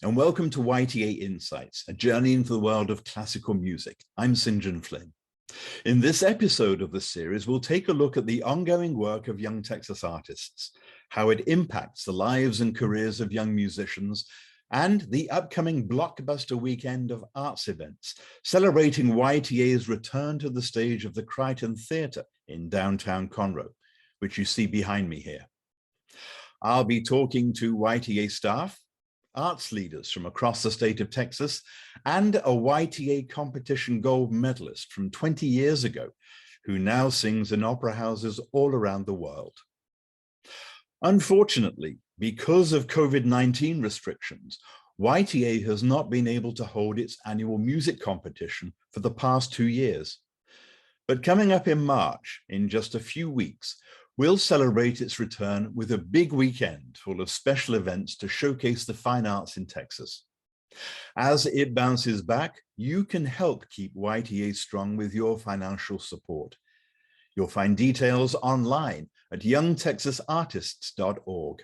and welcome to YTA Insights, a journey into the world of classical music. I'm St. John Flynn. In this episode of the series, we'll take a look at the ongoing work of young Texas artists, how it impacts the lives and careers of young musicians, and the upcoming blockbuster weekend of arts events, celebrating YTA's return to the stage of the Crichton Theatre in downtown Conroe, which you see behind me here. I'll be talking to YTA staff, arts leaders from across the state of Texas, and a YTA competition gold medalist from 20 years ago, who now sings in opera houses all around the world. Unfortunately, because of COVID-19 restrictions, YTA has not been able to hold its annual music competition for the past 2 years. But coming up in March, in just a few weeks, we'll celebrate its return with a big weekend full of special events to showcase the fine arts in Texas. As it bounces back, you can help keep YTA strong with your financial support. You'll find details online at youngtexasartists.org.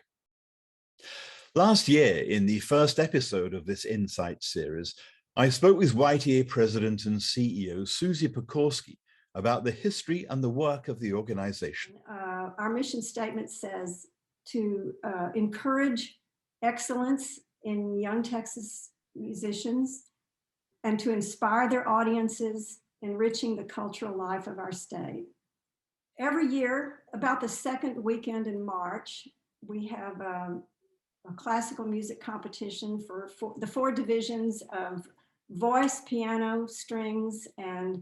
Last year, in the first episode of this Insights series, I spoke with YTA President and CEO Susie Pokorski about the history and the work of the organization. Our mission statement says to encourage excellence in young Texas musicians and to inspire their audiences, enriching the cultural life of our state. Every year, about the second weekend in March, we have a classical music competition for the 4 divisions of voice, piano, strings, and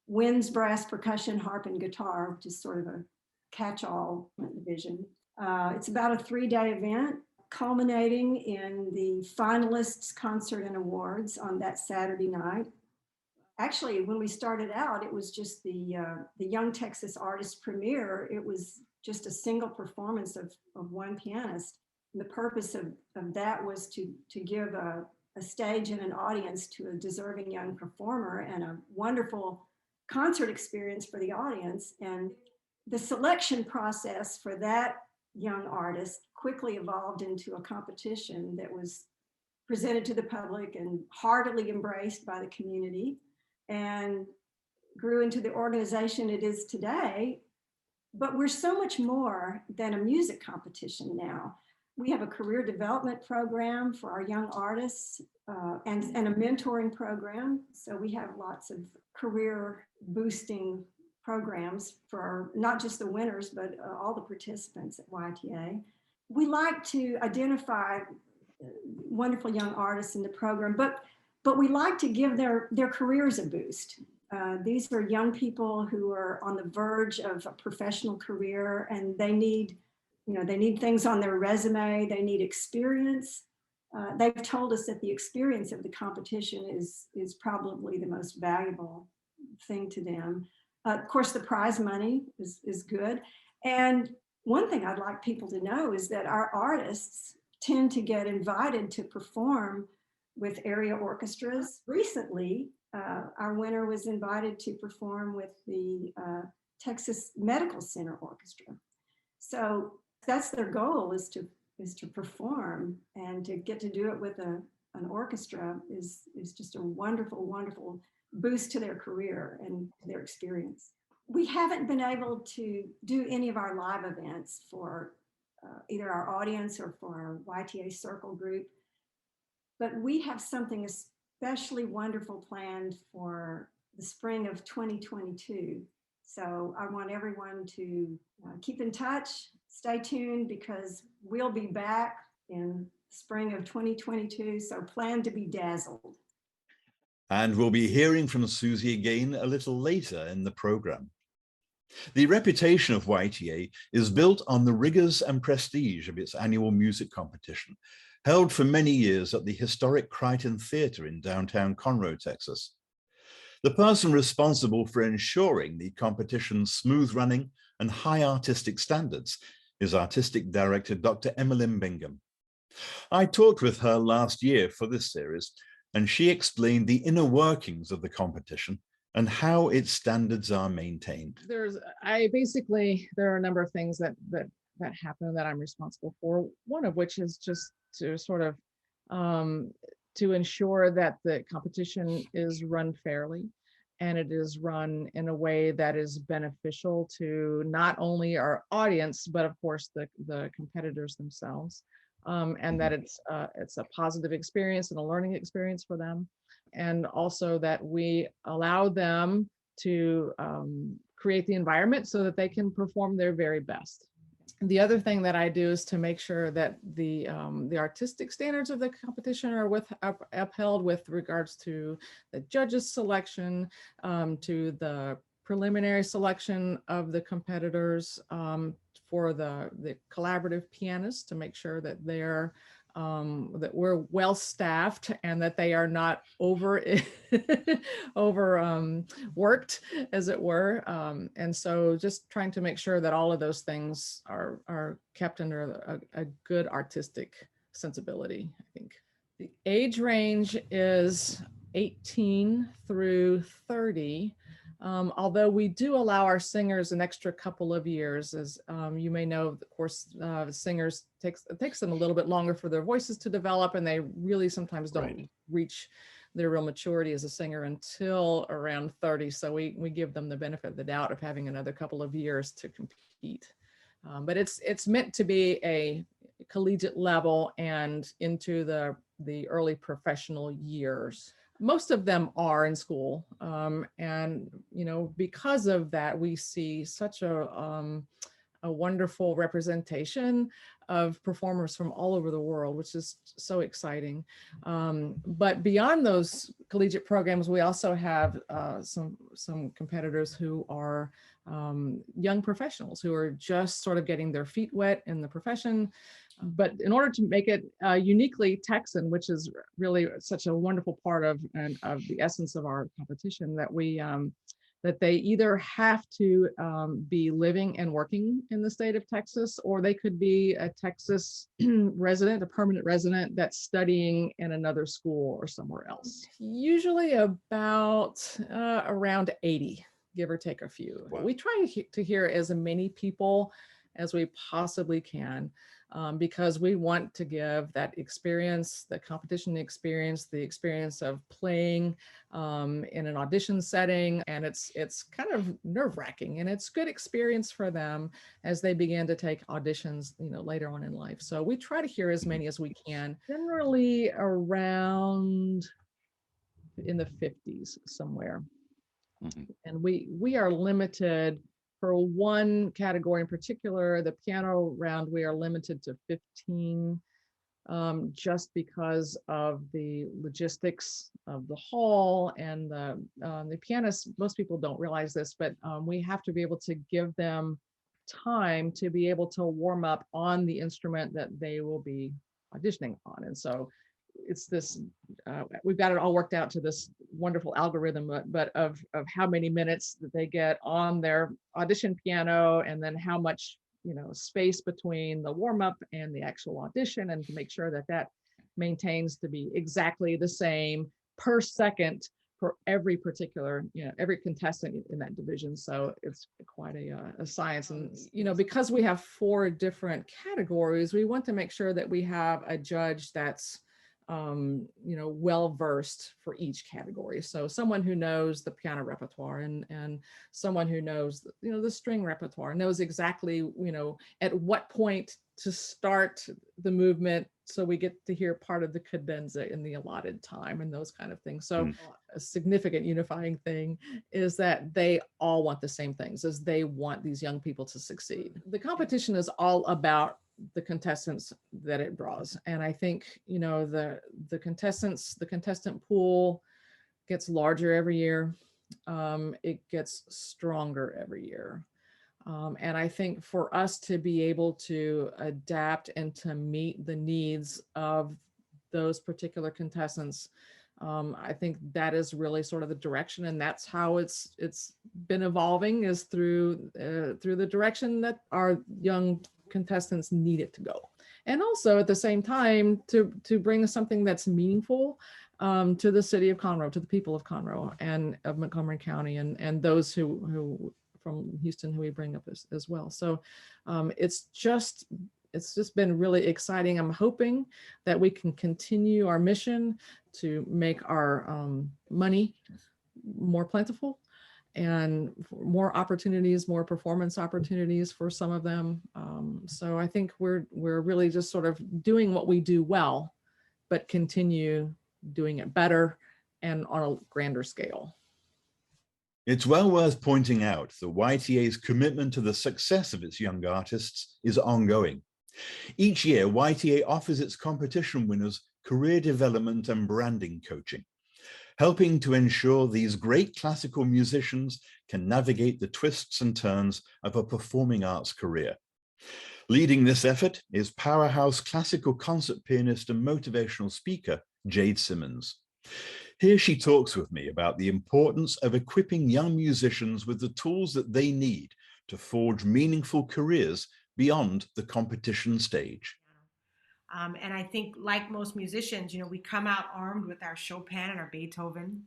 winds, brass, percussion, harp, and guitar, which is sort of a catch-all division. It's about a 3-day event, culminating in the finalists concert and awards on that Saturday night. Actually, when we started out, it was just the Young Texas Artist premiere. It was just a single performance of one pianist. And the purpose of that was to give a stage and an audience to a deserving young performer and a wonderful concert experience for the audience. And the selection process for that young artist quickly evolved into a competition that was presented to the public and heartily embraced by the community, and grew into the organization it is today. But we're so much more than a music competition now. We have a career development program for our young artists and a mentoring program. So we have lots of career boosting programs for not just the winners, but all the participants at YTA. We like to identify wonderful young artists in the program, but we like to give their careers a boost. These are young people who are on the verge of a professional career, and they need things on their resume. They need experience. They've told us that the experience of the competition is probably the most valuable thing to them. Of course, the prize money is good. And one thing I'd like people to know is that our artists tend to get invited to perform with area orchestras. Recently, our winner was invited to perform with the Texas Medical Center Orchestra. So that's their goal, is to perform, and to get to do it with an orchestra is just a wonderful, wonderful boost to their career and their experience. We haven't been able to do any of our live events for either our audience or for our YTA Circle group, but we have something especially wonderful planned for the spring of 2022. So I want everyone to keep in touch, stay tuned, because we'll be back in spring of 2022, so plan to be dazzled. And we'll be hearing from Susie again a little later in the program. The reputation of YTA is built on the rigors and prestige of its annual music competition, held for many years at the historic Crichton Theatre in downtown Conroe, Texas. The person responsible for ensuring the competition's smooth running and high artistic standards is Artistic Director Dr. Emelyne Bingham. I talked with her last year for this series, and she explained the inner workings of the competition and how its standards are maintained. There are a number of things that happen that I'm responsible for. One of which is just to sort of to ensure that the competition is run fairly and it is run in a way that is beneficial to not only our audience, but of course the competitors themselves, and that it's a positive experience and a learning experience for them, and also that we allow them to create the environment so that they can perform their very best. The other thing that I do is to make sure that the artistic standards of the competition are upheld with regards to the judges' selection, to the preliminary selection of the competitors, for the collaborative pianists, to make sure that they're that we're well staffed and that they are not worked, as it were. And so just trying to make sure that all of those things are kept under a good artistic sensibility, I think. The age range is 18 through 30. Although we do allow our singers an extra couple of years, as you may know, of course, singers it takes them a little bit longer for their voices to develop, and they really sometimes don't reach their real maturity as a singer until around 30. So we give them the benefit of the doubt of having another couple of years to compete. But it's meant to be a collegiate level and into the early professional years. Most of them are in school, and because of that, we see such a wonderful representation of performers from all over the world, which is so exciting. But beyond those collegiate programs, we also have some competitors who are young professionals who are just sort of getting their feet wet in the profession. But in order to make it uniquely Texan, which is really such a wonderful part of the essence of our competition, that they either have to be living and working in the state of Texas, or they could be a Texas resident, a permanent resident that's studying in another school or somewhere else. Usually about around 80, give or take a few. Wow. We try to hear as many people as we possibly can, because we want to give that experience, the competition experience, the experience of playing in an audition setting. And it's kind of nerve-wracking, and it's good experience for them as they begin to take auditions, later on in life. So we try to hear as many as we can, generally around in the 50s somewhere. Mm-hmm. And we are limited. For one category in particular, the piano round, we are limited to 15, just because of the logistics of the hall and the pianists. Most people don't realize this, but we have to be able to give them time to be able to warm up on the instrument that they will be auditioning on. And so it's this, we've got it all worked out to this wonderful algorithm, but of how many minutes that they get on their audition piano, and then how much, space between the warm up and the actual audition, and to make sure that that maintains to be exactly the same per second for every particular, every contestant in that division. So it's quite a science. And, because we have 4 different categories, we want to make sure that we have a judge that's well-versed for each category. So someone who knows the piano repertoire and someone who knows, the string repertoire, knows exactly, at what point to start the movement, so we get to hear part of the cadenza in the allotted time and those kind of things. So a significant unifying thing is that they all want the same things, as they want these young people to succeed. The competition is all about the contestants that it draws. And I think, the contestant pool gets larger every year. It gets stronger every year. And I think for us to be able to adapt and to meet the needs of those particular contestants, I think that is really sort of the direction, and that's how it's been evolving, is through the direction that our young contestants need it to go. And also at the same time to bring something that's meaningful to the city of Conroe, to the people of Conroe and of Montgomery County, and those who from Houston who we bring up as well. So it's just it's just been really exciting. I'm hoping that we can continue our mission to make our money more plentiful and more opportunities, more performance opportunities for some of them. So I think we're really just sort of doing what we do well, but continue doing it better and on a grander scale. It's well worth pointing out that YTA's commitment to the success of its young artists is ongoing. Each year, YTA offers its competition winners career development and branding coaching, helping to ensure these great classical musicians can navigate the twists and turns of a performing arts career. Leading this effort is powerhouse classical concert pianist and motivational speaker, Jade Simmons. Here she talks with me about the importance of equipping young musicians with the tools that they need to forge meaningful careers beyond the competition stage. And I think, like most musicians, we come out armed with our Chopin and our Beethoven,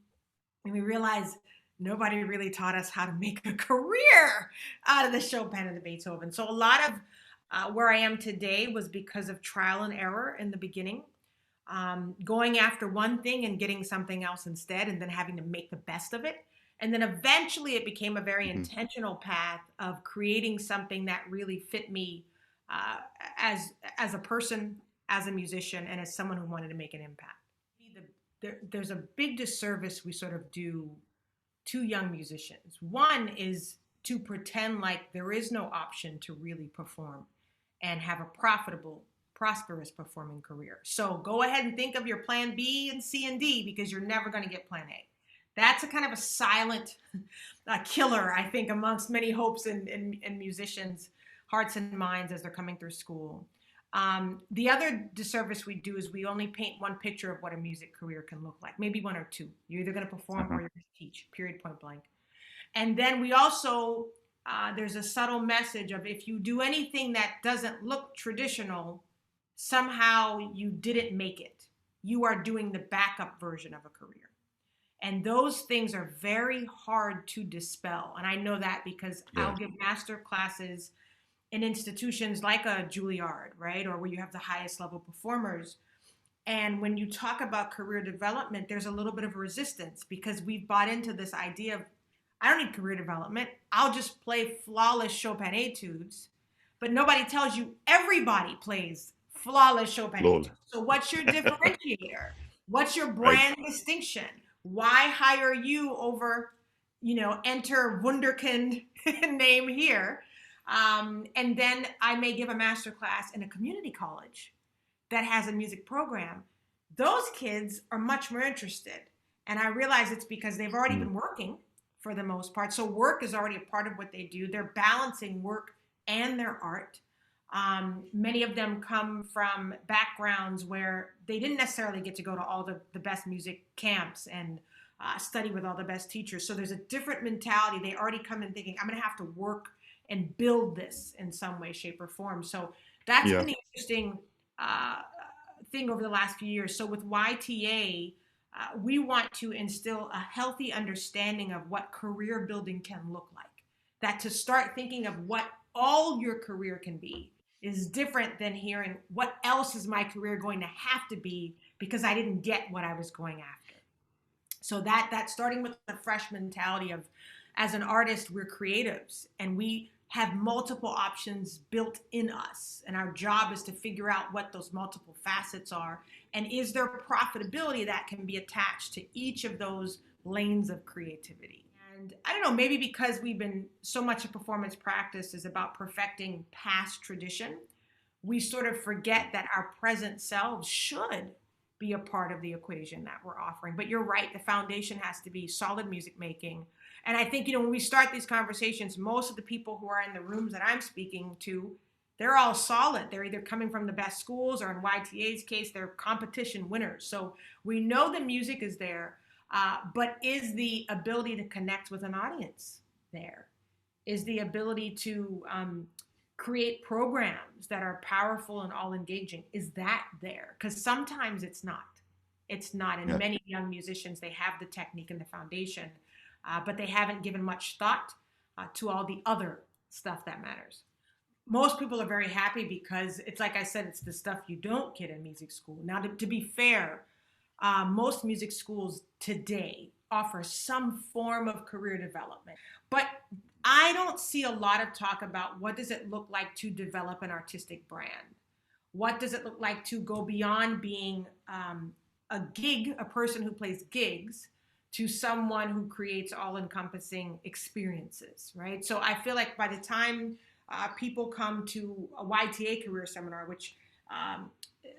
and we realize nobody really taught us how to make a career out of the Chopin and the Beethoven. So a lot of where I am today was because of trial and error in the beginning, going after one thing and getting something else instead, and then having to make the best of it. And then eventually it became a very intentional path of creating something that really fit me as a person, as a musician, and as someone who wanted to make an impact. There's a big disservice we sort of do to young musicians. One is to pretend like there is no option to really perform and have a profitable, prosperous performing career. So go ahead and think of your plan B and C and D, because you're never going to get plan A. That's a kind of a silent killer, I think, amongst many hopes in musicians' hearts and minds as they're coming through school. The other disservice we do is we only paint one picture of what a music career can look like, maybe one or two. You're either going to perform or you're going to teach, period, point blank. And then we also, there's a subtle message of, if you do anything that doesn't look traditional, somehow you didn't make it. You are doing the backup version of a career. And those things are very hard to dispel. And I know that because I'll give master classes in institutions like a Juilliard, right? Or where you have the highest level performers. And when you talk about career development, there's a little bit of resistance, because we've bought into this idea of, I don't need career development. I'll just play flawless Chopin etudes. But nobody tells you everybody plays flawless Chopin etudes. So what's your differentiator? What's your brand distinction? Why hire you over, enter Wunderkind name here? And then I may give a master class in a community college that has a music program. Those kids are much more interested. And I realize it's because they've already been working for the most part. So work is already a part of what they do. They're balancing work and their art. Many of them come from backgrounds where they didn't necessarily get to go to all the best music camps and study with all the best teachers. So there's a different mentality. They already come in thinking, I'm going to have to work and build this in some way, shape, or form. So that's been the interesting thing over the last few years. So with YTA, we want to instill a healthy understanding of what career building can look like. That to start thinking of what all your career can be is different than hearing what else is my career going to have to be because I didn't get what I was going after. So that's starting with the fresh mentality of, as an artist, we're creatives and we have multiple options built in us. And our job is to figure out what those multiple facets are. And is there profitability that can be attached to each of those lanes of creativity? And I don't know, maybe because we've been so much of performance practice is about perfecting past tradition, we sort of forget that our present selves should be a part of the equation that we're offering. But you're right, the foundation has to be solid music making. And I think, when we start these conversations, most of the people who are in the rooms that I'm speaking to, they're all solid. They're either coming from the best schools, or in YTA's case, they're competition winners. So we know the music is there, but is the ability to connect with an audience there? Is the ability to create programs that are powerful and all engaging? Is that there? Because sometimes it's not. It's not. And many young musicians, they have the technique and the foundation, but they haven't given much thought to all the other stuff that matters. most people are very happy because it's like I said, it's the stuff you don't get in music school. Now, to be fair, most music schools today offer some form of career development, but I don't see a lot of talk about what does it look like to develop an artistic brand. What does it look like to go beyond being a person who plays gigs, to someone who creates all-encompassing experiences, right? So I feel like by the time people come to a YTA career seminar, which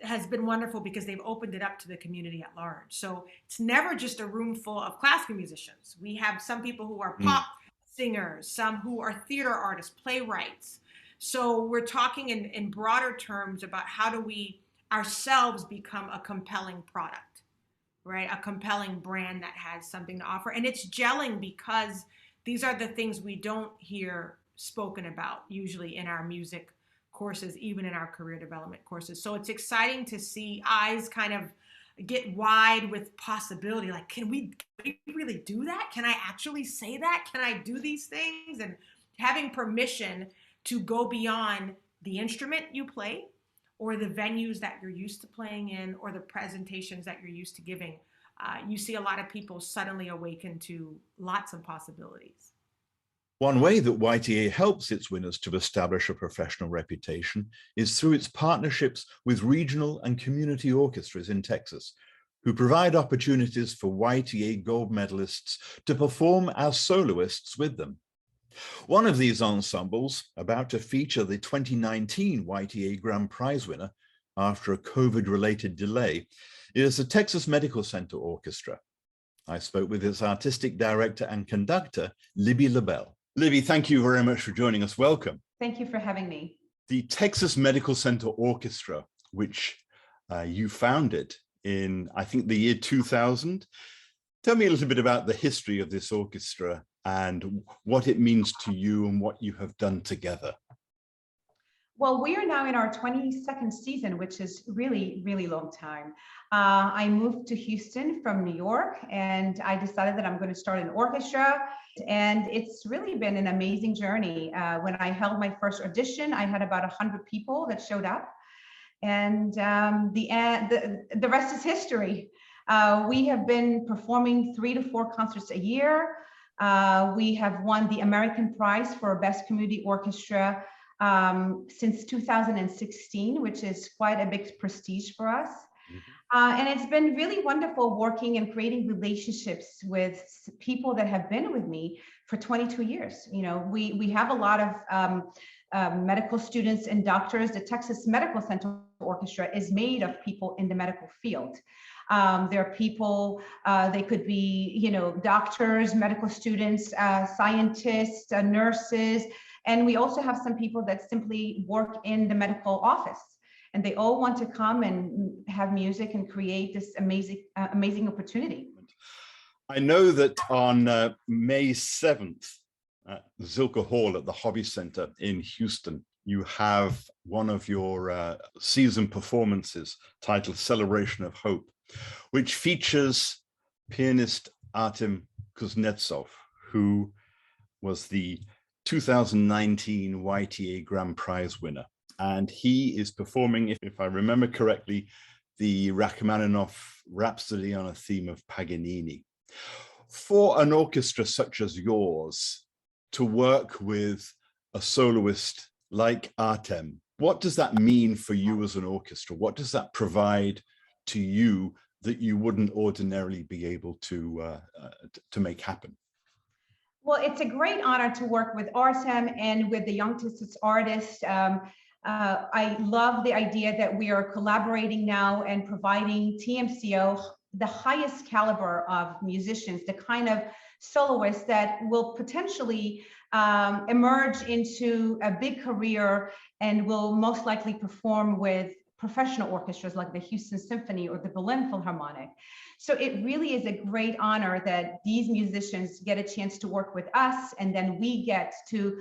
has been wonderful because they've opened it up to the community at large. So it's never just a room full of classical musicians. We have some people who are pop singers, some who are theater artists, playwrights. So we're talking in broader terms about how do we ourselves become a compelling product, right? A compelling brand that has something to offer. And it's gelling because these are the things we don't hear spoken about usually in our music courses, even in our career development courses. So it's exciting to see eyes kind of get wide with possibility. Like, can we really do that? Can I actually say that? Can I do these things? And having permission to go beyond the instrument you play or the venues that you're used to playing in or the presentations that you're used to giving. You see a lot of people suddenly awaken to lots of possibilities. One way that YTA helps its winners to establish a professional reputation is through its partnerships with regional and community orchestras in Texas, who provide opportunities for YTA gold medalists to perform as soloists with them. One of these ensembles, about to feature the 2019 YTA Grand Prize winner after a COVID-related delay, is the Texas Medical Center Orchestra. I spoke with its artistic director and conductor, Libi Lebel. Libby, thank you very much for joining us. Welcome. Thank you for having me. The Texas Medical Center Orchestra, which you founded in, I think, the year 2000. Tell me a little bit about the history of this orchestra and what it means to you and what you have done together. Well, we are now in our 22nd season, which is really, really long time. I moved to Houston from New York, and I decided that I'm going to start an orchestra. And it's really been an amazing journey. When I held my first audition, I had about 100 people that showed up. And the rest is history. We have been performing 3 to 4 concerts a year. We have won the American Prize for Best Community Orchestra since 2016, which is quite a big prestige for us. And it's been really wonderful working and creating relationships with people that have been with me for 22 years. You know, we have a lot of medical students and doctors. The Texas Medical Center Orchestra is made of people in the medical field. There are people, they could be, you know, doctors, medical students, scientists, nurses, and we also have some people that simply work in the medical office. And they all want to come and have music and create this amazing opportunity. I know that on May 7th, at Zilker Hall at the Hobby Center in Houston, you have one of your season performances titled Celebration of Hope, which features pianist Artem Kuznetsov, who was the 2019 YTA Grand Prize winner. And he is performing, if I remember correctly, the Rachmaninoff Rhapsody on a theme of Paganini. For an orchestra such as yours to work with a soloist like Artem, what does that mean for you as an orchestra? What does that provide to you that you wouldn't ordinarily be able to make happen? Well, it's a great honor to work with Artem and with the Young Texas artists. I love the idea that we are collaborating now and providing TMCO the highest caliber of musicians, the kind of soloists that will potentially emerge into a big career and will most likely perform with professional orchestras like the Houston Symphony or the Berlin Philharmonic. So it really is a great honor that these musicians get a chance to work with us, and then we get to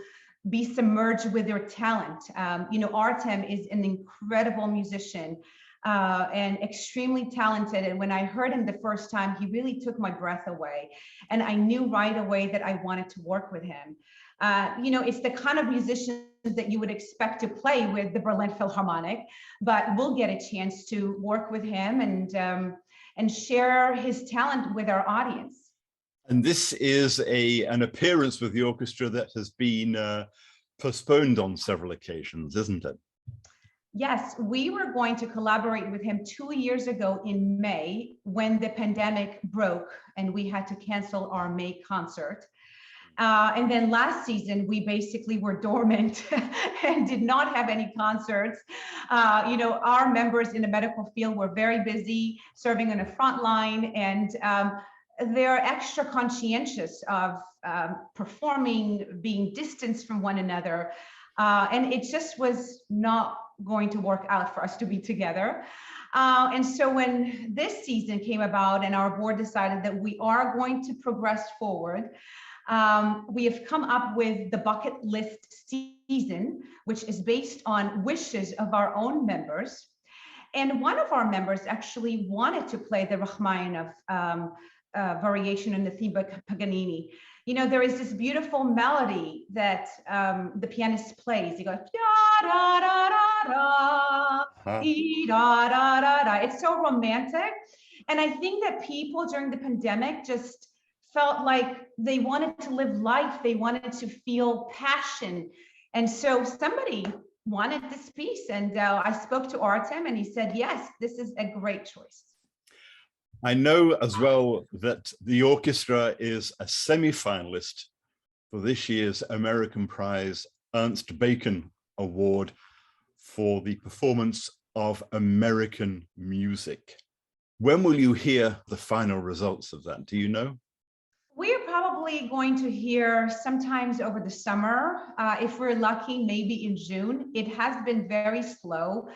be submerged with their talent. You know, Artem is an incredible musician and extremely talented. And when I heard him the first time, he really took my breath away. And I knew right away that I wanted to work with him. It's the kind of musicians that you would expect to play with the Berlin Philharmonic, but we'll get a chance to work with him and share his talent with our audience. And this is an appearance with the orchestra that has been postponed on several occasions, isn't it? Yes, we were going to collaborate with him 2 years ago in May when the pandemic broke and we had to cancel our May concert. And then last season, we basically were dormant and did not have any concerts. Our members in the medical field were very busy serving on the front line, and they're extra conscientious of performing, being distanced from one another. And it just was not going to work out for us to be together. And so when this season came about and our board decided that we are going to progress forward, we have come up with the bucket list season, which is based on wishes of our own members. And one of our members actually wanted to play the Rachmaninoff variation in the theme by Paganini. There is this beautiful melody that the pianist plays. He goes, da, da, da, da, da, dee, da, da, da, da. It's so romantic. And I think that people during the pandemic just felt like they wanted to live life. They wanted to feel passion. And so somebody wanted this piece. And I spoke to Artem and he said, yes, this is a great choice. I know as well that the orchestra is a semi-finalist for this year's American Prize Ernst Bacon Award for the performance of American music. When will you hear the final results of that? Do you know? We're probably going to hear sometimes over the summer. If we're lucky, maybe in June. It has been very slow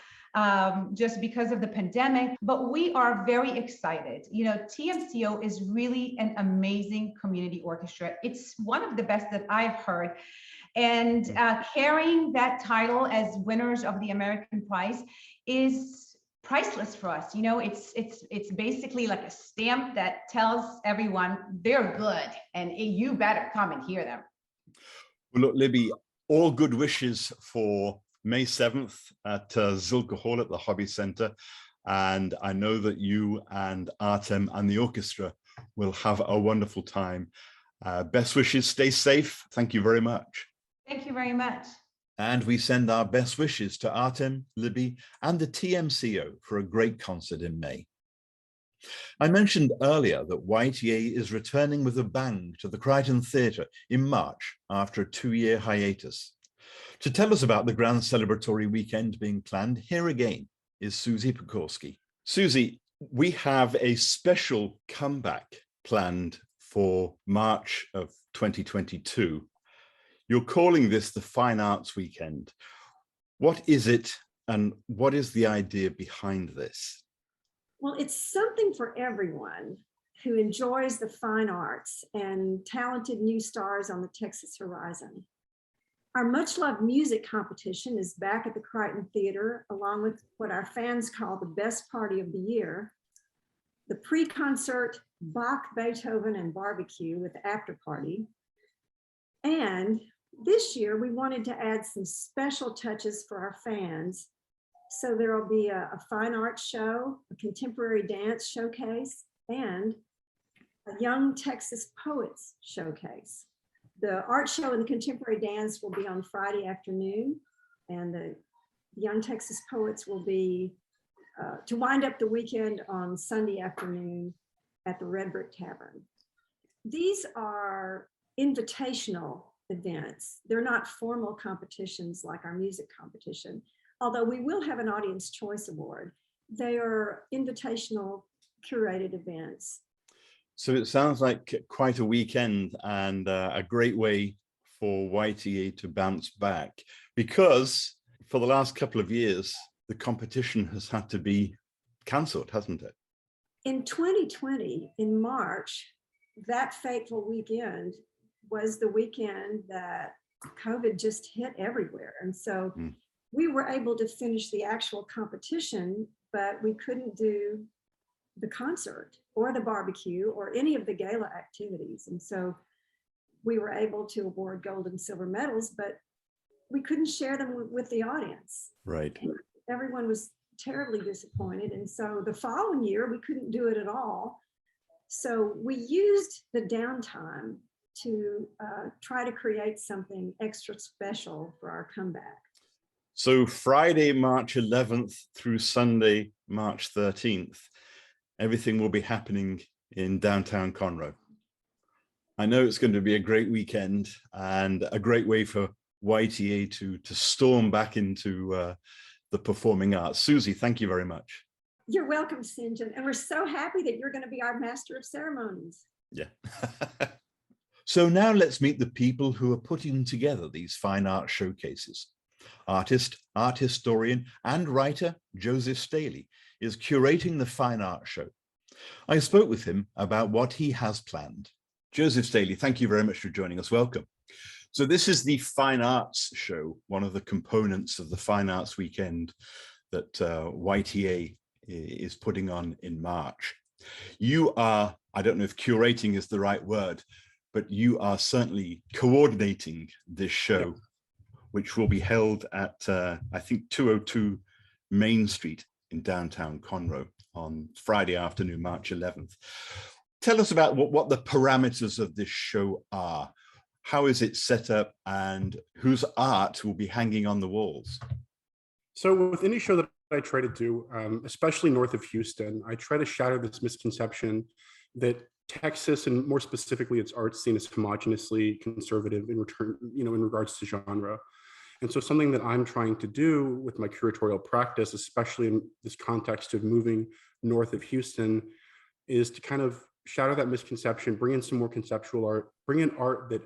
just because of the pandemic, but we are very excited. TMCO is really an amazing community orchestra. It's one of the best that I've heard. And carrying that title as winners of the American Prize is priceless for us. It's basically like a stamp that tells everyone they're good and you better come and hear them. Well, look, Libby, all good wishes for May 7th at Zilke Hall at the Hobby Center. And I know that you and Artem and the orchestra will have a wonderful time. Best wishes, stay safe. Thank you very much. Thank you very much. And we send our best wishes to Artem, Libby, and the TMCO for a great concert in May. I mentioned earlier that YTA is returning with a bang to the Crichton Theatre in March after a 2-year hiatus. To tell us about the grand celebratory weekend being planned, here again is Susie Pokorski. Susie, we have a special comeback planned for March of 2022. You're calling this the Fine Arts Weekend. What is it and what is the idea behind this? Well, it's something for everyone who enjoys the fine arts and talented new stars on the Texas horizon. Our much-loved music competition is back at the Crichton Theatre, along with what our fans call the best party of the year, the pre-concert Bach, Beethoven, and barbecue with the after party. And this year, we wanted to add some special touches for our fans. So there will be a fine arts show, a contemporary dance showcase, and a Young Texas Poets showcase. The art show and the contemporary dance will be on Friday afternoon, and the Young Texas Poets will be to wind up the weekend on Sunday afternoon at the Red Brick Tavern. These are invitational events. They're not formal competitions like our music competition, although we will have an Audience Choice Award. They are invitational, curated events. So it sounds like quite a weekend and a great way for YTA to bounce back, because for the last couple of years, the competition has had to be cancelled, hasn't it? In 2020, in March, that fateful weekend was the weekend that COVID just hit everywhere. And so we were able to finish the actual competition, but we couldn't do the concert or the barbecue or any of the gala activities. And so we were able to award gold and silver medals, but we couldn't share them with the audience. Right. And everyone was terribly disappointed. And so the following year, we couldn't do it at all. So we used the downtime to try to create something extra special for our comeback. So Friday, March 11th through Sunday, March 13th, everything will be happening in downtown Conroe. I know it's going to be a great weekend and a great way for YTA to storm back into the performing arts. Susie, thank you very much. You're welcome, St. John. And we're so happy that you're going to be our master of ceremonies. Yeah. So now let's meet the people who are putting together these fine art showcases. Artist, art historian, and writer Joseph Staley is curating the fine art show. I spoke with him about what he has planned. Joseph Staley, thank you very much for joining us. Welcome. So this is the Fine Arts Show, one of the components of the Fine Arts Weekend that YTA is putting on in March. You are, I don't know if curating is the right word, but you are certainly coordinating this show, which will be held at, I think, 202 Main Street in downtown Conroe on Friday afternoon, March 11th. Tell us about what the parameters of this show are. How is it set up and whose art will be hanging on the walls? So with any show that I try to do, especially north of Houston, I try to shatter this misconception that Texas, and more specifically its art scene, is homogeneously conservative in regards to genre. And so something that I'm trying to do with my curatorial practice, especially in this context of moving north of Houston, is to kind of shatter that misconception, bring in some more conceptual art, bring in art that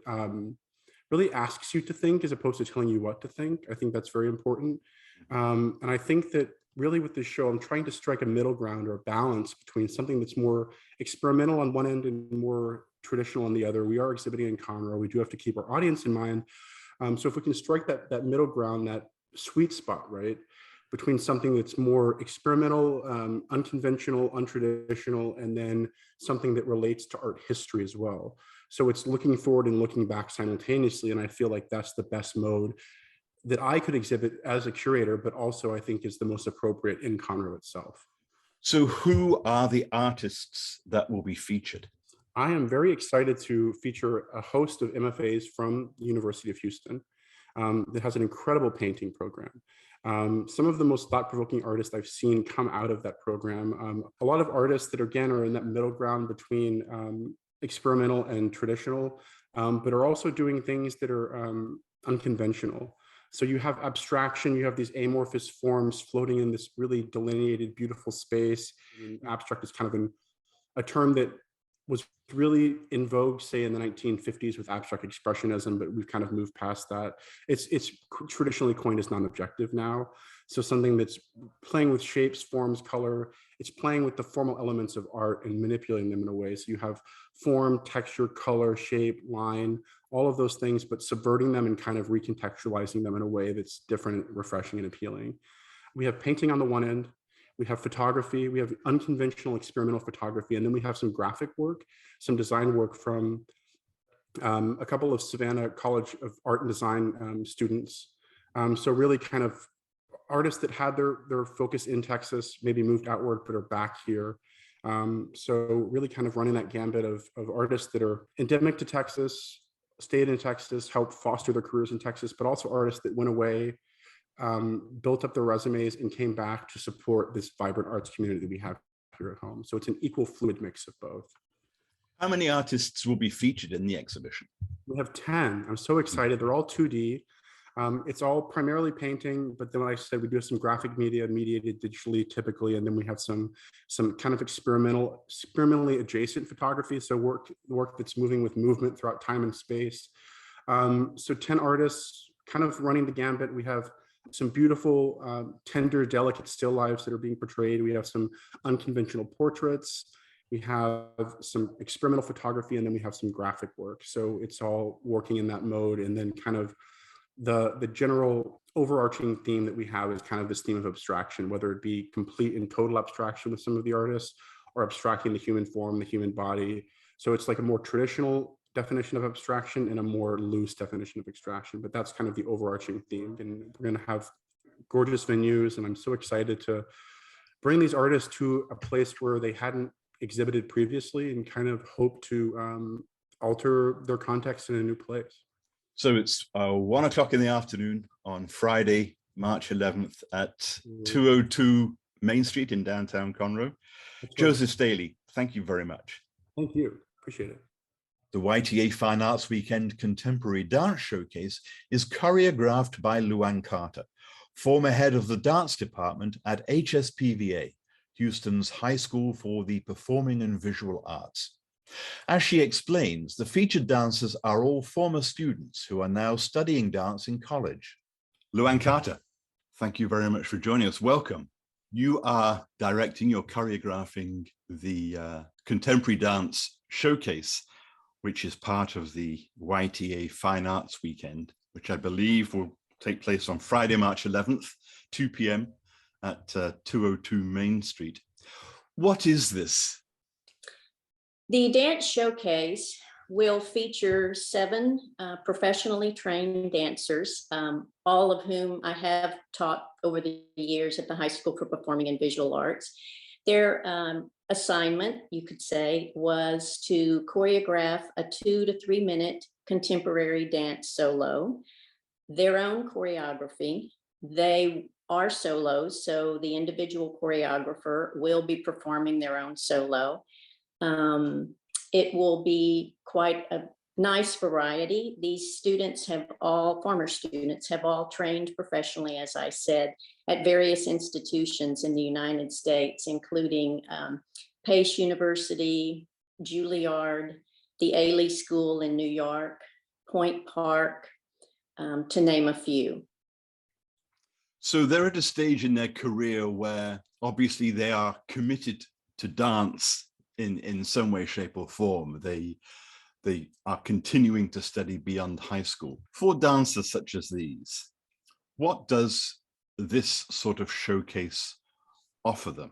really asks you to think as opposed to telling you what to think. I think that's very important. And I think that really with this show, I'm trying to strike a middle ground or a balance between something that's more experimental on one end and more traditional on the other. We are exhibiting in Conroe. We do have to keep our audience in mind. So if we can strike that middle ground, that sweet spot, right, between something that's more experimental, unconventional, untraditional, and then something that relates to art history as well. So it's looking forward and looking back simultaneously. And I feel like that's the best mode that I could exhibit as a curator, but also I think is the most appropriate in Conroe itself. So who are the artists that will be featured? I am very excited to feature a host of MFAs from the University of Houston that has an incredible painting program. Some of the most thought-provoking artists I've seen come out of that program. A lot of artists that, again, are in that middle ground between experimental and traditional, but are also doing things that are unconventional. So you have abstraction, you have these amorphous forms floating in this really delineated, beautiful space. And abstract is kind of a term that was really in vogue, say, in the 1950s with abstract expressionism, but we've kind of moved past that. It's traditionally coined as non-objective now. So something that's playing with shapes, forms, color, it's playing with the formal elements of art and manipulating them in a way. So you have form, texture, color, shape, line, all of those things, but subverting them and kind of recontextualizing them in a way that's different, refreshing, and appealing. We have painting on the one end. We have photography, we have unconventional experimental photography, and then we have some graphic work, some design work from a couple of Savannah College of Art and Design students. So really kind of artists that had their focus in Texas, maybe moved outward, but are back here. So really kind of running that gambit of artists that are endemic to Texas, stayed in Texas, helped foster their careers in Texas, but also artists that went away, built up their resumes and came back to support this vibrant arts community that we have here at home. So it's an equal fluid mix of both. How many artists will be featured in the exhibition? We have 10. I'm so excited. They're all 2D. It's all primarily painting, but then like I said, we do have some graphic media mediated digitally typically, and then we have some kind of experimentally adjacent photography. So work that's moving with movement throughout time and space. So 10 artists kind of running the gambit. We have some beautiful, tender, delicate still lives that are being portrayed. We have some unconventional portraits. We have some experimental photography, and then we have some graphic work. So it's all working in that mode. And then kind of the general overarching theme that we have is kind of this theme of abstraction, whether it be complete and total abstraction with some of the artists or abstracting the human form, the human body. So it's like a more traditional definition of abstraction and a more loose definition of abstraction, but that's kind of the overarching theme. And we're going to have gorgeous venues, and I'm so excited to bring these artists to a place where they hadn't exhibited previously and kind of hope to alter their context in a new place. So it's 1 o'clock in the afternoon on Friday, March 11th at 202 Main Street in downtown Conroe. Joseph Staley, thank you very much. Thank you. Appreciate it. The YTA Fine Arts Weekend Contemporary Dance Showcase is choreographed by Luann Carter, former head of the dance department at HSPVA, Houston's High School for the Performing and Visual Arts. As she explains, the featured dancers are all former students who are now studying dance in college. Luann Carter, thank you very much for joining us. Welcome. You are directing, you're choreographing the Contemporary Dance Showcase, which is part of the YTA Fine Arts Weekend, which I believe will take place on Friday, March 11th, 2 p.m. at 202 Main Street. What is this? The dance showcase will feature 7 professionally trained dancers, all of whom I have taught over the years at the High School for Performing and Visual Arts. Their assignment, you could say, was to choreograph a 2 to 3 minute contemporary dance solo, their own choreography. They are solos, so the individual choreographer will be performing their own solo. It will be quite a nice variety. These students have all, former students have all trained professionally, as I said, at various institutions in the United States, including Pace University, Juilliard, the Ailey School in New York, Point Park, to name a few. So they're at a stage in their career where obviously they are committed to dance in some way, shape or form. They are continuing to study beyond high school. For dancers such as these, what does this sort of showcase offer them?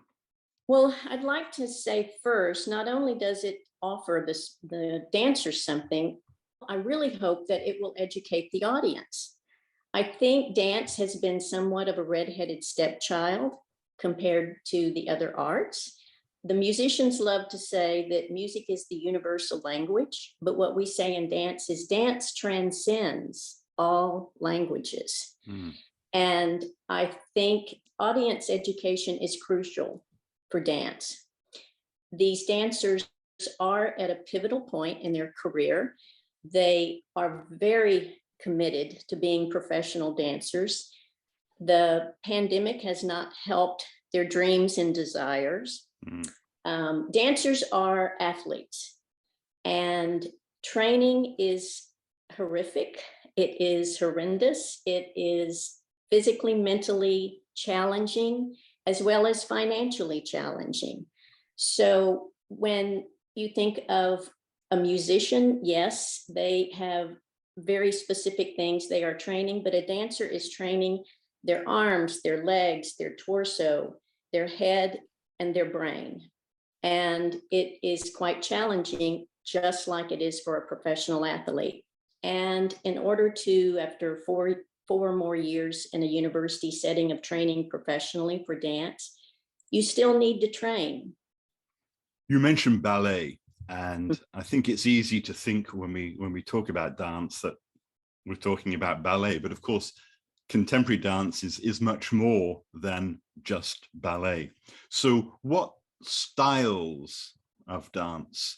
Well, I'd like to say first, not only does it offer the dancers something, I really hope that it will educate the audience. I think dance has been somewhat of a redheaded stepchild compared to the other arts. The musicians love to say that music is the universal language, but what we say in dance is dance transcends all languages. And I think audience education is crucial for dance. These dancers are at a pivotal point in their career. They are very committed to being professional dancers. The pandemic has not helped their dreams and desires. Dancers are athletes, and training is horrific. It is horrendous. It is physically, mentally challenging, as well as financially challenging. So when you think of a musician, yes, they have very specific things they are training, but a dancer is training their arms, their legs, their torso, their head, and their brain. And it is quite challenging, just like it is for a professional athlete. And in order to, after four more years in a university setting of training professionally for dance, you still need to train. You mentioned ballet, and I think it's easy to think when we talk about dance that we're talking about ballet, but of course, contemporary dance is much more than just ballet. So what styles of dance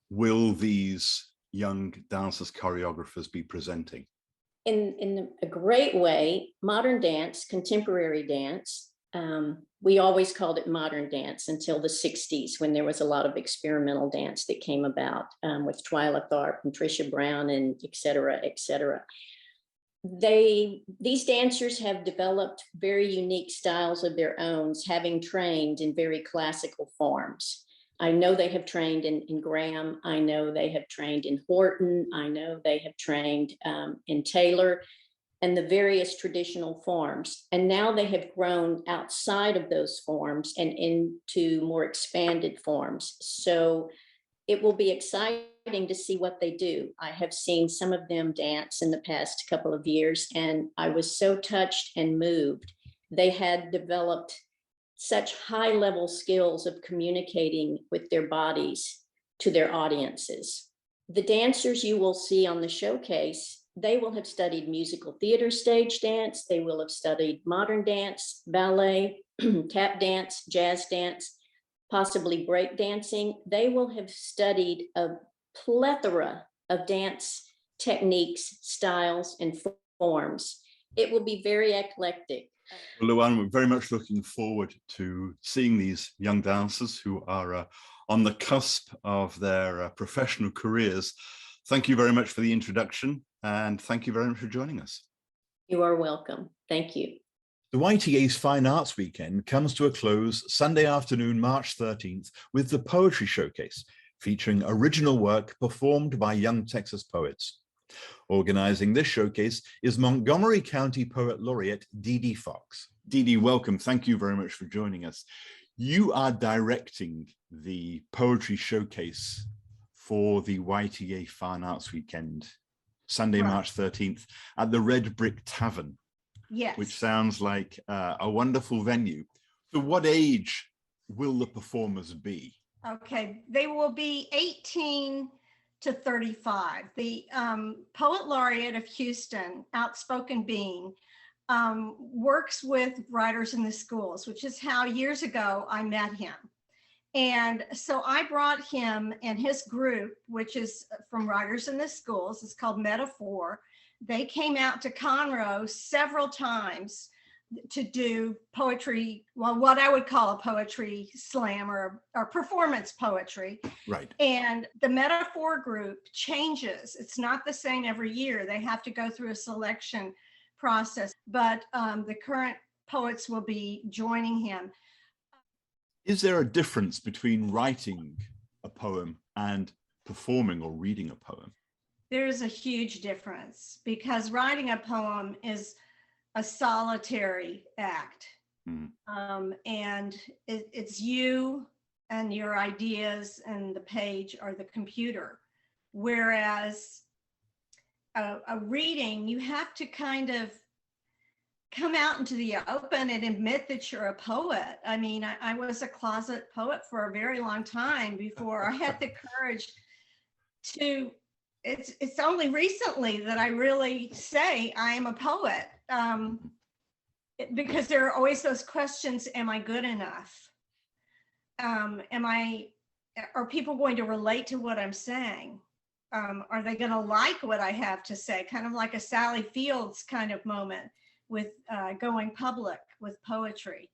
will these young dancers, choreographers be presenting? In a great way, modern dance, contemporary dance, we always called it modern dance until the 60s, when there was a lot of experimental dance that came about with Twyla Tharp and Trisha Brown and et cetera, et cetera. These dancers have developed very unique styles of their own, having trained in very classical forms. I know they have trained in Graham. I know they have trained in Horton. I know they have trained in Taylor and the various traditional forms. And now they have grown outside of those forms and into more expanded forms. So it will be exciting to see what they do. I have seen some of them dance in the past couple of years, and I was so touched and moved. They had developed such high-level skills of communicating with their bodies to their audiences. The dancers you will see on the showcase, they will have studied musical theater stage dance, they will have studied modern dance, ballet, tap dance, jazz dance, possibly break dancing. They will have studied a plethora of dance techniques, styles, and forms. It will be very eclectic. Well, Luan, we're very much looking forward to seeing these young dancers who are on the cusp of their professional careers. Thank you very much for the introduction, and thank you very much for joining us. You are welcome. Thank you. The YTA's Fine Arts Weekend comes to a close Sunday afternoon, March 13th, with the Poetry Showcase, featuring original work performed by young Texas poets. Organizing this showcase is Montgomery County Poet Laureate Dee Dee Fox. Dee Dee, welcome. Thank you very much for joining us. You are directing the Poetry Showcase for the YTA Fine Arts Weekend, Sunday, Right. March 13th, at the Red Brick Tavern. Yes. Which sounds like a wonderful venue. So what age will the performers be? Okay, they will be 18 to 35. The Poet Laureate of Houston, Outspoken Being, works with writers in the schools, which is how years ago I met him. And so I brought him and his group, which is from Writers in the Schools, it's called Metaphor. They came out to Conroe several times to do poetry, well, what I would call a poetry slam or performance poetry. Right. And the Metaphor group changes. It's not the same every year. They have to go through a selection process, but the current poets will be joining him. Is there a difference between writing a poem and performing or reading a poem? There's a huge difference because writing a poem is a solitary act. And it's you and your ideas and the page or the computer. Whereas a reading, you have to kind of come out into the open and admit that you're a poet. I mean, I was a closet poet for a very long time before I had the courage to. It's only recently that I really say I am a poet, because there are always those questions: am I good enough? Are people going to relate to what I'm saying? Are they going to like what I have to say? Kind of like a Sally Fields kind of moment with going public with poetry.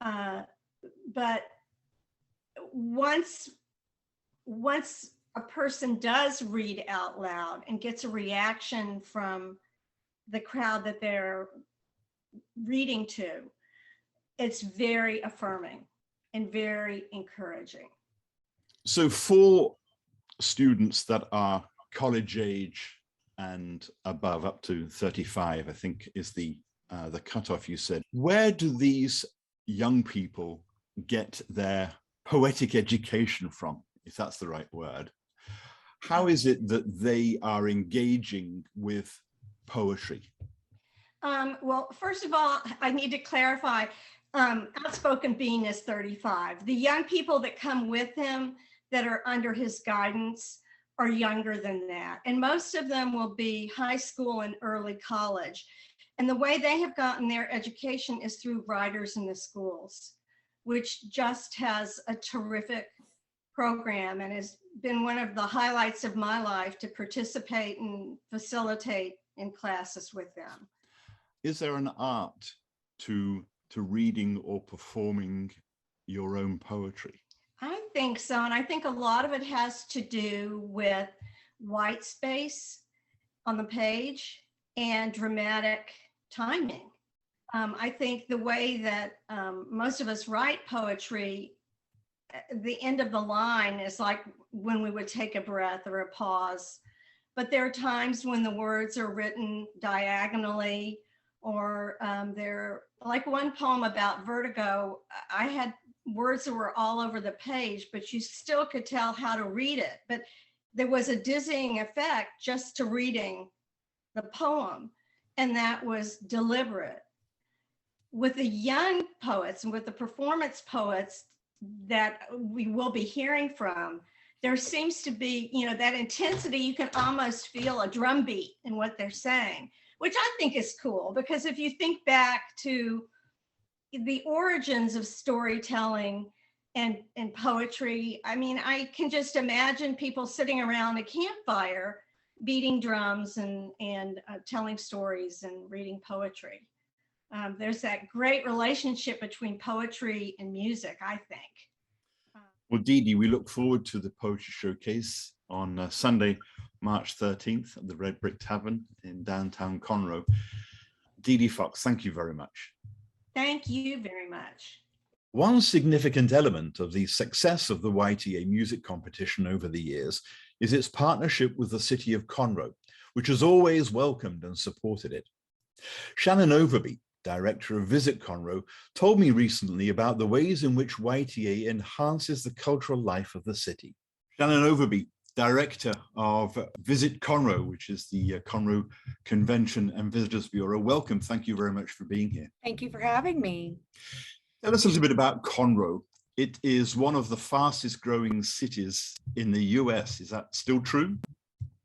But once a person does read out loud and gets a reaction from the crowd that they're reading to, it's very affirming and very encouraging. So for students that are college age and above, up to 35, I think is the cutoff you said, where do these young people get their poetic education from, if that's the right word? How is it that they are engaging with poetry? Well, first of all, I need to clarify, Outspoken Being is 35. The young people that come with him that are under his guidance are younger than that. And most of them will be high school and early college. And the way they have gotten their education is through Writers in the Schools, which just has a terrific program and has been one of the highlights of my life to participate and facilitate in classes with them. Is there an art to reading or performing your own poetry? I think so. And I think a lot of it has to do with white space on the page and dramatic timing. I think the way that most of us write poetry, the end of the line is like when we would take a breath or a pause. But there are times when the words are written diagonally, or they're like one poem about vertigo. I had words that were all over the page, but you still could tell how to read it. But there was a dizzying effect just to reading the poem, and that was deliberate. With the young poets and with the performance poets that we will be hearing from, there seems to be, that intensity. You can almost feel a drum beat in what they're saying, which I think is cool, because if you think back to the origins of storytelling and poetry, I mean, I can just imagine people sitting around a campfire, beating drums and telling stories and reading poetry. There's that great relationship between poetry and music, I think. Well, Dee Dee, we look forward to the Poetry Showcase on Sunday, March 13th at the Red Brick Tavern in downtown Conroe. Dee Dee Fox, thank you very much. Thank you very much. One significant element of the success of the YTA music competition over the years is its partnership with the city of Conroe, which has always welcomed and supported it. Shannon Overby, director of Visit Conroe, told me recently about the ways in which YTA enhances the cultural life of the city. Shannon Overby, director of Visit Conroe, which is the Conroe Convention and Visitors Bureau. Welcome. Thank you very much for being here. Thank you for having me. Tell us a little bit about Conroe. It is one of the fastest growing cities in the US. Is that still true?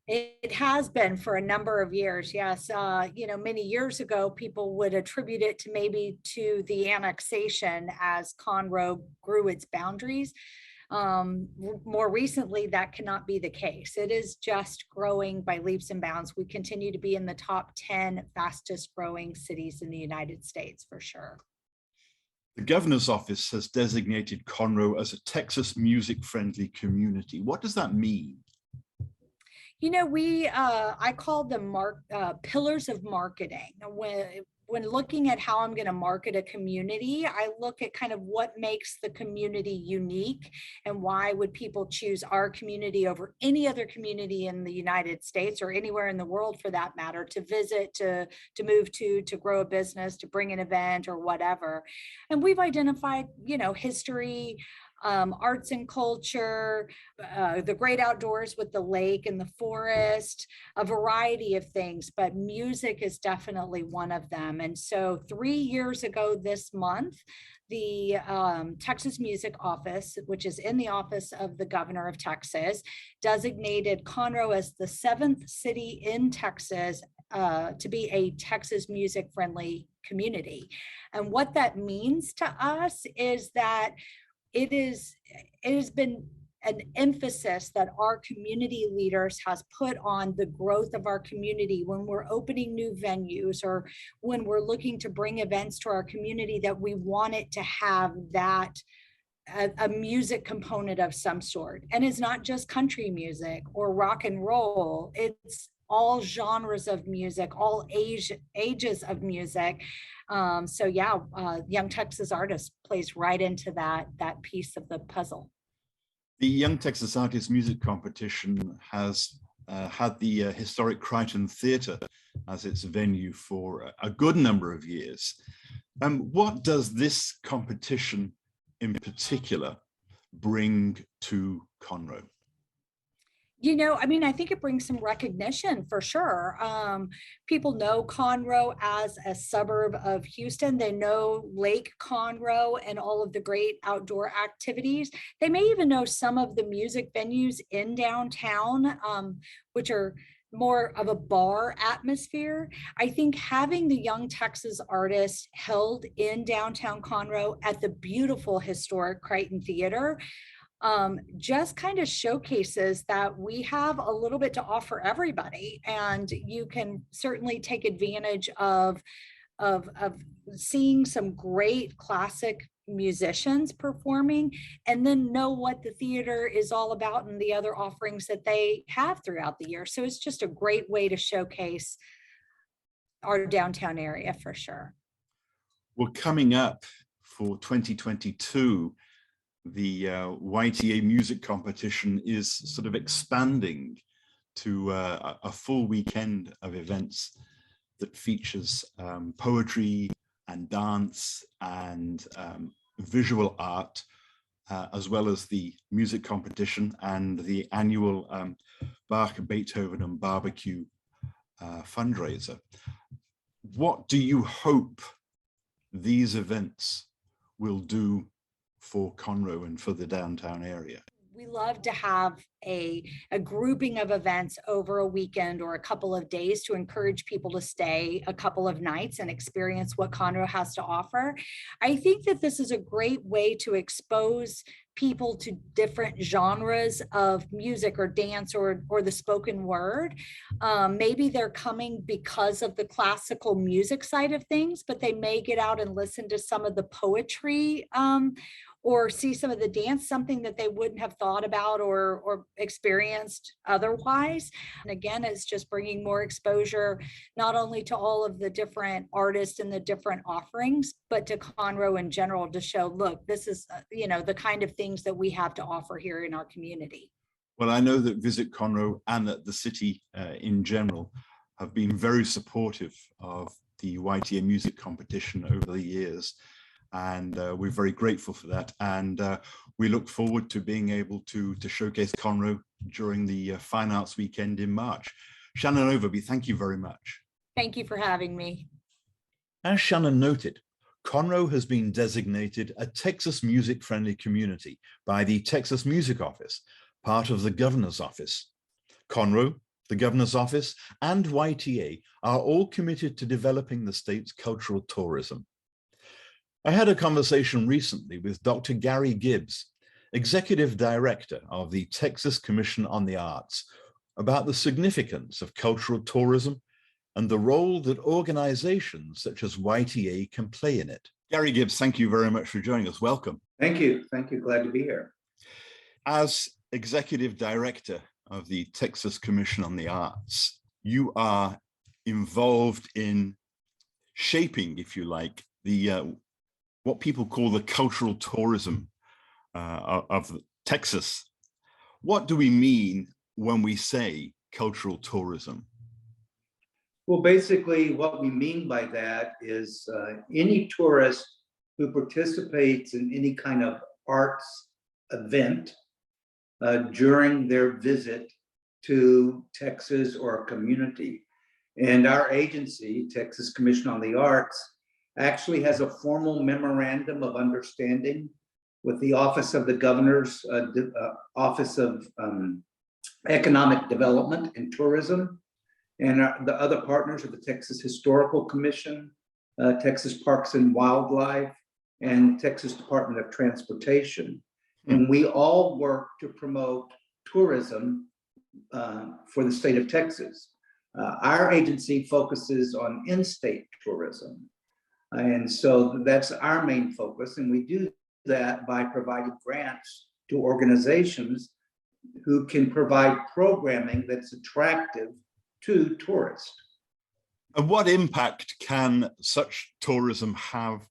It has been for a number of years, yes. Many years ago, people would attribute it to maybe to the annexation as Conroe grew its boundaries. More recently, that cannot be the case. It is just growing by leaps and bounds. We continue to be in the top 10 fastest growing cities in the United States, for sure. The governor's office has designated Conroe as a Texas music-friendly community. What does that mean? I call them pillars of marketing. When looking at how I'm going to market a community, I look at kind of what makes the community unique and why would people choose our community over any other community in the United States or anywhere in the world for that matter, to visit, to move to grow a business, to bring an event or whatever. And we've identified, history, arts and culture, the great outdoors with the lake and the forest, a variety of things, but music is definitely one of them. And so 3 years ago this month, the Texas Music Office, which is in the office of the governor of Texas, designated Conroe as the 7th city in Texas to be a Texas music-friendly community. And what that means to us is that it has been an emphasis that our community leaders has put on the growth of our community when we're opening new venues or when we're looking to bring events to our community, that we want it to have that a music component of some sort. And it's not just country music or rock and roll. It's all genres of music, all ages of music. Young Texas Artist plays right into that piece of the puzzle. The Young Texas Artist Music Competition has had the historic Crichton Theatre as its venue for a good number of years. What does this competition in particular bring to Conroe? I think it brings some recognition for sure. People know Conroe as a suburb of Houston. They know Lake Conroe and all of the great outdoor activities. They may even know some of the music venues in downtown, which are more of a bar atmosphere. I think having the Young Texas Artists held in downtown Conroe at the beautiful historic Crichton Theater just kind of showcases that we have a little bit to offer everybody, and you can certainly take advantage of seeing some great classic musicians performing, and then know what the theater is all about and the other offerings that they have throughout the year. So it's just a great way to showcase our downtown area for sure. Well, coming up for 2022, the YTA music competition is sort of expanding to a full weekend of events that features poetry and dance and visual art as well as the music competition and the annual Bach, Beethoven and barbecue fundraiser. What do you hope these events will do for Conroe and for the downtown area? We love to have a grouping of events over a weekend or a couple of days to encourage people to stay a couple of nights and experience what Conroe has to offer. I think that this is a great way to expose people to different genres of music or dance or the spoken word. Maybe they're coming because of the classical music side of things, but they may get out and listen to some of the poetry or see some of the dance, something that they wouldn't have thought about or experienced otherwise. And again, it's just bringing more exposure, not only to all of the different artists and the different offerings, but to Conroe in general to show, look, this is, the kind of things that we have to offer here in our community. Well, I know that Visit Conroe and that the city in general have been very supportive of the YTA music competition over the years. And we're very grateful for that. And we look forward to being able to showcase Conroe during the Fine Arts Weekend in March. Shannon Overby, thank you very much. Thank you for having me. As Shannon noted, Conroe has been designated a Texas music-friendly community by the Texas Music Office, part of the Governor's Office. Conroe, the Governor's Office, and YTA are all committed to developing the state's cultural tourism. I had a conversation recently with Dr. Gary Gibbs, Executive Director of the Texas Commission on the Arts, about the significance of cultural tourism and the role that organizations such as YTA can play in it. Gary Gibbs, thank you very much for joining us. Welcome. Thank you. Thank you. Glad to be here. As Executive Director of the Texas Commission on the Arts, you are involved in shaping, if you like, the what people call the cultural tourism of Texas. What do we mean when we say cultural tourism? Well, basically what we mean by that is any tourist who participates in any kind of arts event during their visit to Texas or a community. And our agency, Texas Commission on the Arts, actually has a formal memorandum of understanding with the Office of the Governor's Office of Economic Development and Tourism, and the other partners are the Texas Historical Commission, Texas Parks and Wildlife, and Texas Department of Transportation. And we all work to promote tourism for the state of Texas. Our agency focuses on in-state tourism. And so that's our main focus. And we do that by providing grants to organizations who can provide programming that's attractive to tourists. And what impact can such tourism have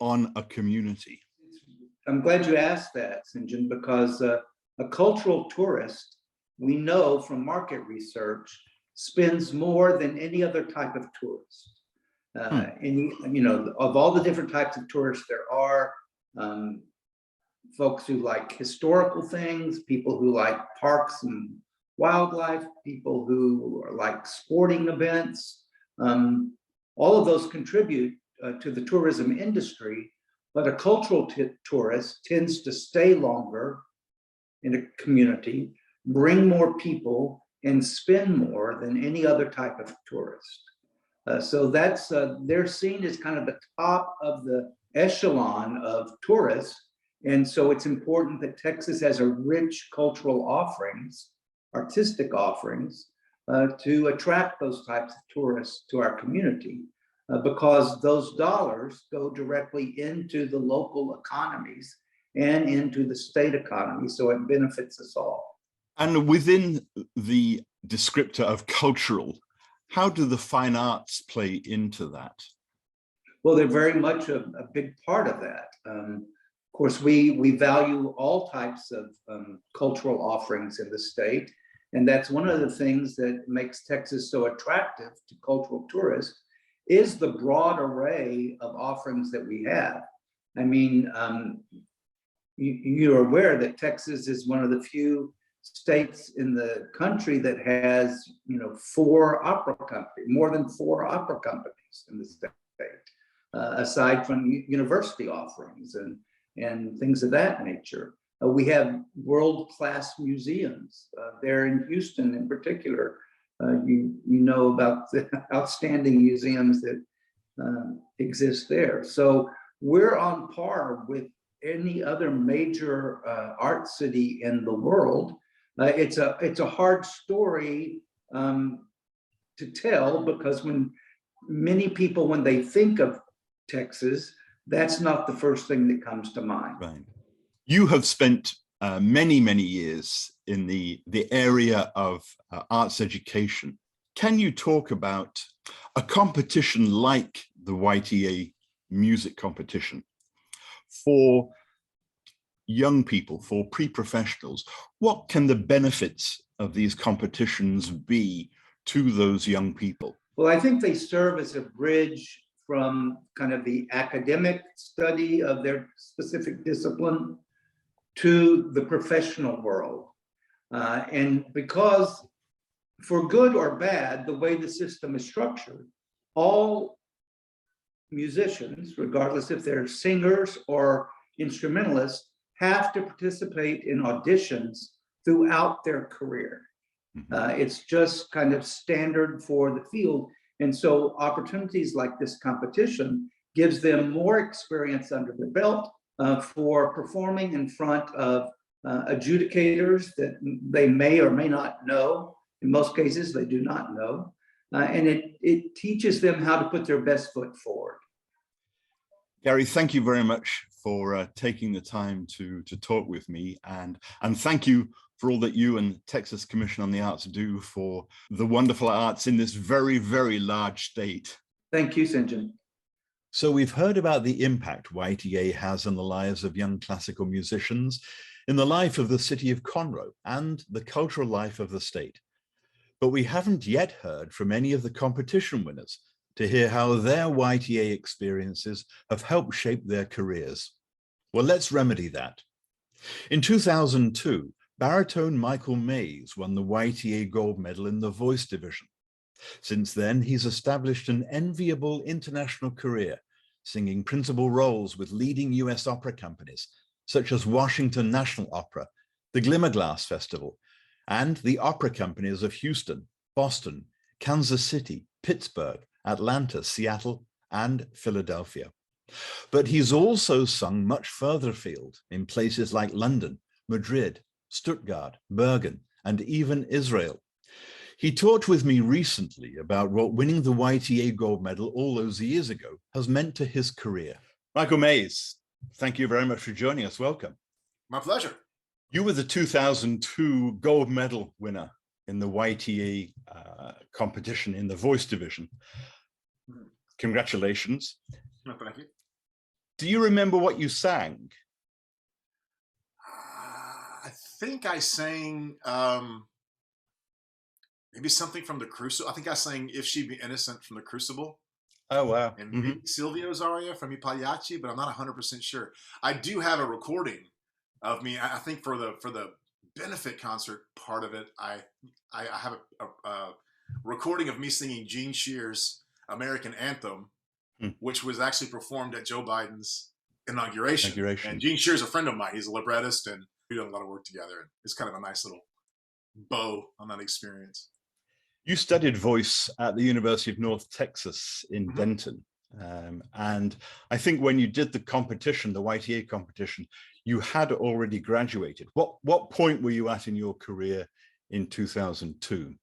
on a community? I'm glad you asked that, St. John, because a cultural tourist, we know from market research, spends more than any other type of tourist. And of all the different types of tourists there are, folks who like historical things, people who like parks and wildlife, people who like sporting events, all of those contribute to the tourism industry, but a cultural tourist tends to stay longer in a community, bring more people, and spend more than any other type of tourist. So that's they're seen as kind of the top of the echelon of tourists. And so it's important that Texas has a rich cultural offerings, artistic offerings, to attract those types of tourists to our community, because those dollars go directly into the local economies and into the state economy. So it benefits us all. And within the descriptor of cultural, how do the fine arts play into that? Well, they're very much a big part of that. Of course, we value all types of cultural offerings in the state. And that's one of the things that makes Texas so attractive to cultural tourists is the broad array of offerings that we have. I mean, you're aware that Texas is one of the few states in the country that has, more than 4 opera companies in the state, aside from university offerings and things of that nature. We have world-class museums there in Houston in particular. You know about the outstanding museums that exist there. So we're on par with any other major art city in the world. It's a hard story to tell, because when many people, when they think of Texas, that's not the first thing that comes to mind. Right. You have spent many, many years in the area of arts education. Can you talk about a competition like the YTA music competition for young people, for pre-professionals? What can the benefits of these competitions be to those young people? Well, I think they serve as a bridge from kind of the academic study of their specific discipline to the professional world. And because, for good or bad, the way the system is structured, all musicians, regardless if they're singers or instrumentalists, have to participate in auditions throughout their career. It's just kind of standard for the field. And so opportunities like this competition gives them more experience under their belt for performing in front of adjudicators that they may or may not know. In most cases, they do not know. And it teaches them how to put their best foot forward. Gary, thank you very much for taking the time to talk with me, and thank you for all that you and Texas Commission on the Arts do for the wonderful arts in this very, very large state. Thank you, St. John. So we've heard about the impact YTA has on the lives of young classical musicians, in the life of the city of Conroe, and the cultural life of the state. But we haven't yet heard from any of the competition winners to hear how their YTA experiences have helped shape their careers. Well, let's remedy that. In 2002, baritone Michael Mays won the YTA Gold Medal in the voice division. Since then, he's established an enviable international career, singing principal roles with leading US opera companies, such as Washington National Opera, the Glimmerglass Festival, and the opera companies of Houston, Boston, Kansas City, Pittsburgh, Atlanta, Seattle, and Philadelphia. But he's also sung much further afield in places like London, Madrid, Stuttgart, Bergen, and even Israel. He talked with me recently about what winning the YTA Gold Medal all those years ago has meant to his career. Michael Mays, thank you very much for joining us. Welcome. My pleasure. You were the 2002 gold medal winner in the YTA competition in the voice division. Congratulations. No, thank you. Do you remember what you sang? I think I sang maybe something from The Crucible. I think I sang If She Be Innocent from The Crucible. Oh, wow. And maybe Silvio's aria from I Pagliacci, but I'm not 100% sure. I do have a recording of me. I think for the benefit concert part of it, I have a recording of me singing Gene Shear's American Anthem, which was actually performed at Joe Biden's inauguration. And Gene Shear's a friend of mine. He's a librettist, and we did a lot of work together. And it's kind of a nice little bow on that experience. You studied voice at the University of North Texas in Denton. And I think when you did the competition, the YTA competition, you had already graduated. What point were you at in your career in 2002?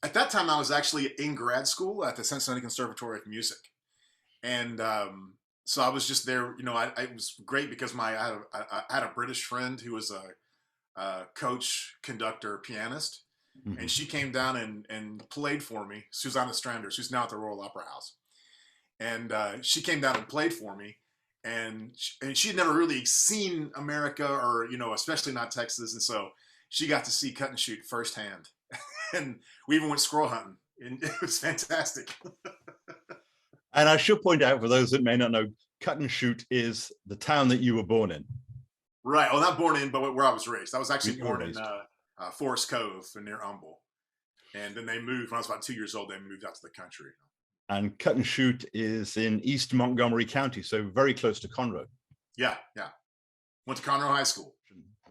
At that time, I was actually in grad school at the Cincinnati Conservatory of Music. And so I was just there, you know, it was great because I had a British friend who was a coach, conductor, pianist. And she came down and played for me, Susanna Stranders, who's now at the Royal Opera House. And she came down and played for me. And she had never really seen America, or, you know, especially not Texas. And so she got to see Cut and Shoot firsthand. And we even went squirrel hunting. And it was fantastic. And I should point out, for those that may not know, Cut and Shoot is the town that you were born in. Right. Oh, not born in, but where I was raised. I was actually You were born in raised. Forest Cove near Humble. And then they moved, when I was about 2 years old, they moved out to the country. And Cut and Shoot is in East Montgomery County, so very close to Conroe. Yeah, yeah. Went to Conroe High School.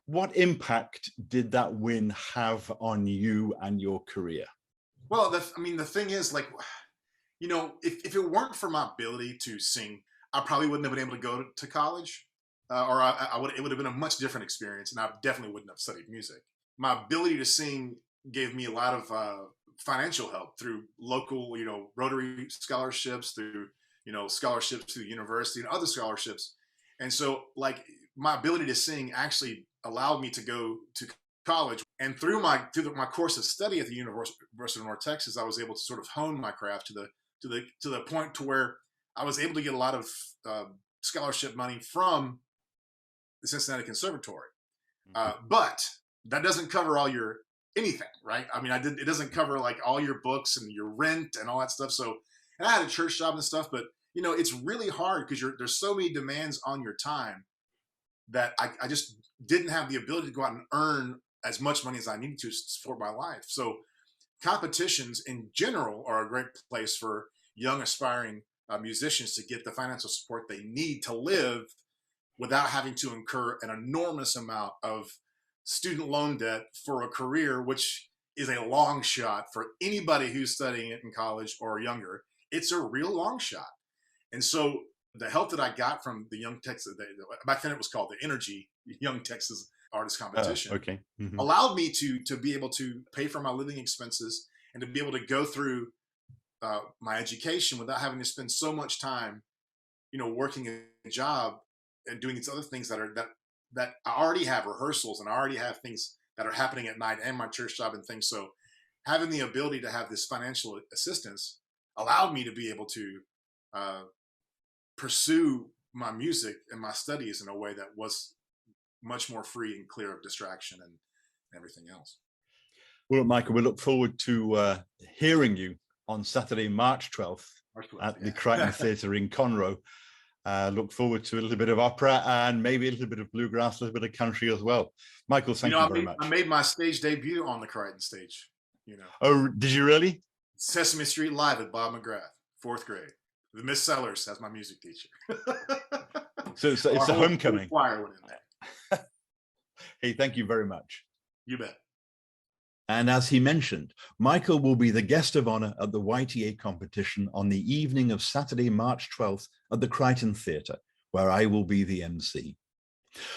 What impact did that win have on you and your career? Well, the thing is, like, you know, if it weren't for my ability to sing, I probably wouldn't have been able to go to college, or it would have been a much different experience, and I definitely wouldn't have studied music. My ability to sing gave me a lot of financial help through local, you know, Rotary scholarships, through, you know, scholarships to the university and other scholarships. And so, like, my ability to sing actually allowed me to go to college. And through my course of study at the University of North Texas, I was able to sort of hone my craft to the point to where I was able to get a lot of scholarship money from the Cincinnati Conservatory. But that doesn't cover all your anything, right? I mean, it doesn't cover like all your books and your rent and all that stuff. So, and I had a church job and stuff, but you know, it's really hard because there's so many demands on your time that I just didn't have the ability to go out and earn as much money as I needed to support my life. So competitions in general are a great place for young aspiring musicians to get the financial support they need to live without having to incur an enormous amount of student loan debt for a career, which is a long shot for anybody who's studying it in college or younger. It's a real long shot. And so the help that I got from the Young Texas, back then it was called the Energy Young Texas Artist Competition, allowed me to be able to pay for my living expenses and to be able to go through my education without having to spend so much time, you know, working a job and doing these other things that I already have rehearsals and I already have things that are happening at night and my church job and things. So having the ability to have this financial assistance allowed me to be able to pursue my music and my studies in a way that was much more free and clear of distraction and everything else. Well, Michael, we look forward to hearing you on Saturday, March 12th at the Crichton Theatre in Conroe. Look forward to a little bit of opera and maybe a little bit of bluegrass, a little bit of country as well. Michael, thank you very much. I made my stage debut on the Crichton stage. You know. Oh, did you really? Sesame Street Live at Bob McGrath, 4th grade. The Miss Sellers as my music teacher. So it's a homecoming. Choir went in there. Hey, thank you very much. You bet. And as he mentioned, Michael will be the guest of honor at the YTA competition on the evening of Saturday, March 12th at the Crichton Theatre, where I will be the MC.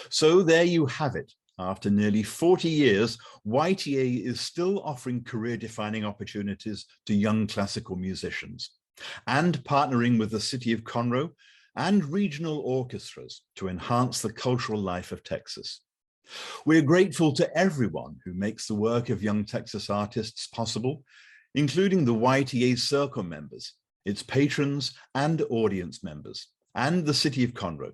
So there you have it. After nearly 40 years, YTA is still offering career-defining opportunities to young classical musicians and partnering with the city of Conroe and regional orchestras to enhance the cultural life of Texas. We're grateful to everyone who makes the work of Young Texas artists possible, including the YTA Circle members, its patrons and audience members, and the city of Conroe.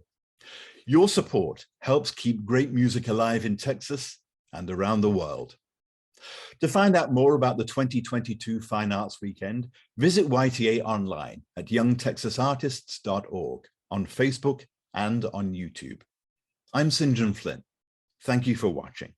Your support helps keep great music alive in Texas and around the world. To find out more about the 2022 Fine Arts Weekend, visit YTA online at youngtexasartists.org on Facebook and on YouTube. I'm St. John Flynn. Thank you for watching.